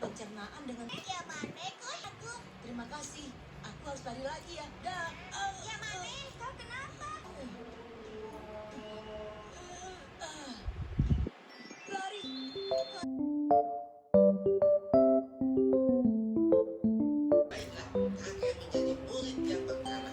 pencernaan dengan Ya Mane, kok aku? terima kasih. Aku harus lari lagi ya. Dah. Ya Mane, kau kenapa? Lari. Baiklah, kalian menjadi murid yang pertama.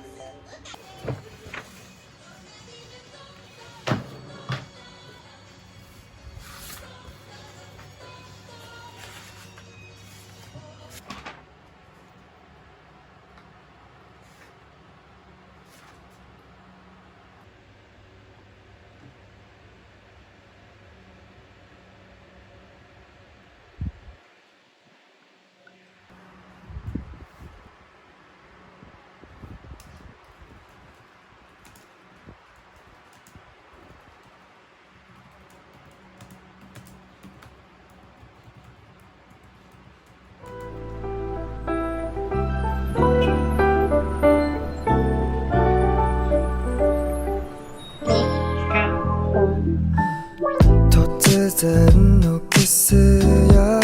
突然のキスや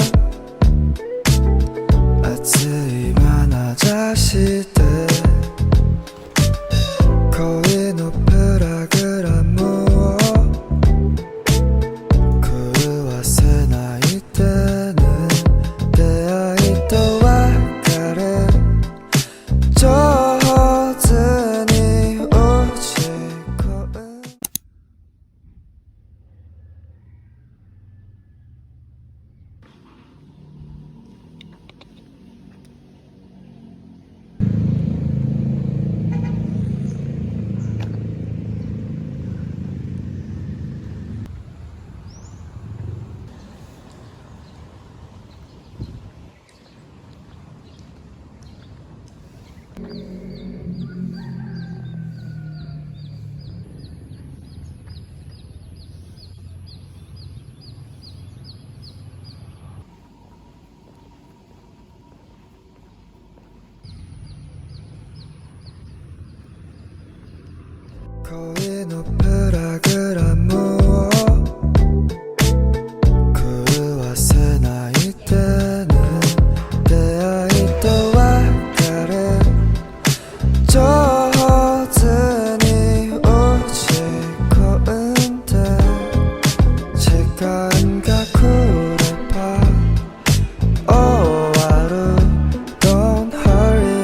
熱い眼差しで恋のプログラムを狂わせないでね。出会いと別れ上手に打ち込む。恋のプログラムを狂わせないでね。出会いと別れ上手に打ち込んで時間が来れば終わる。 Don't hurry,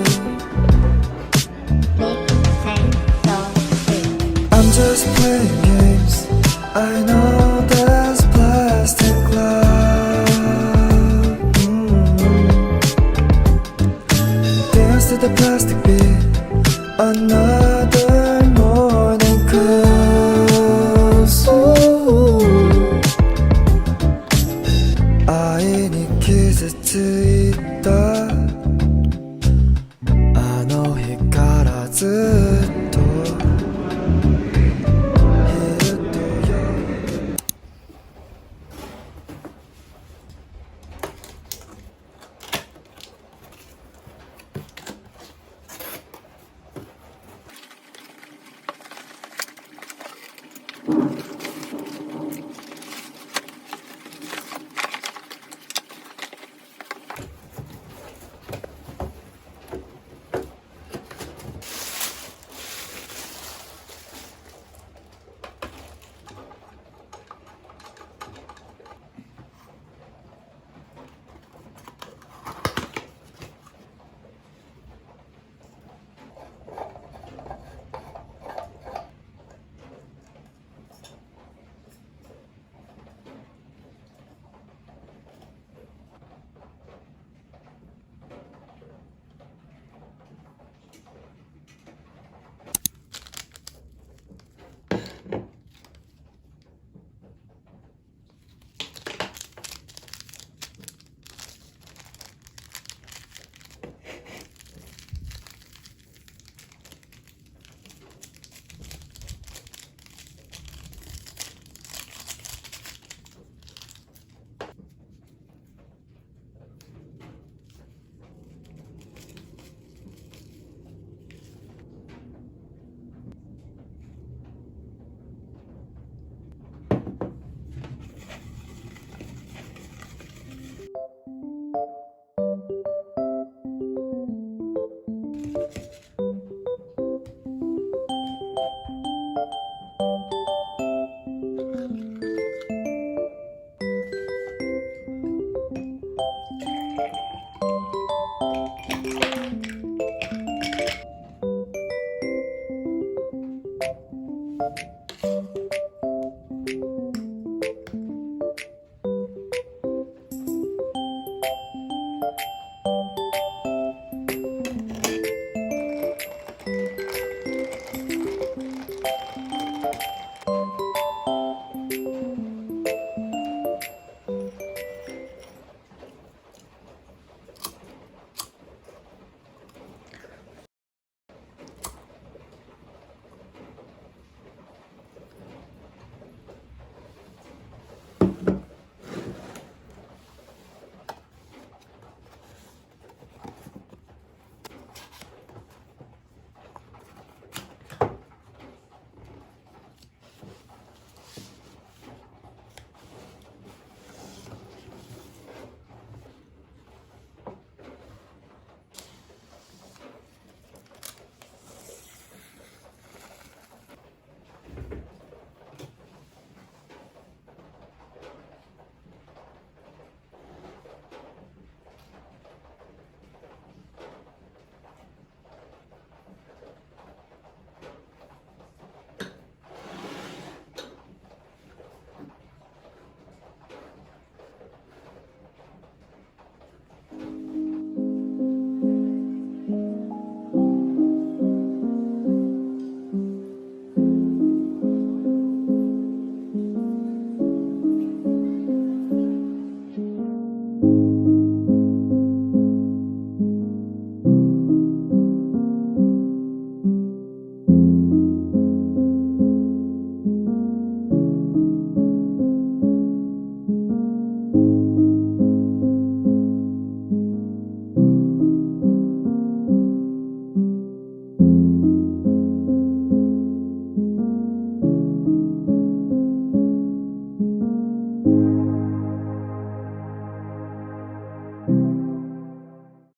I'm just playing games. I know there's plastic love. Dance to the plastic beat. Another morning comes. 愛に傷ついたあの日からずっと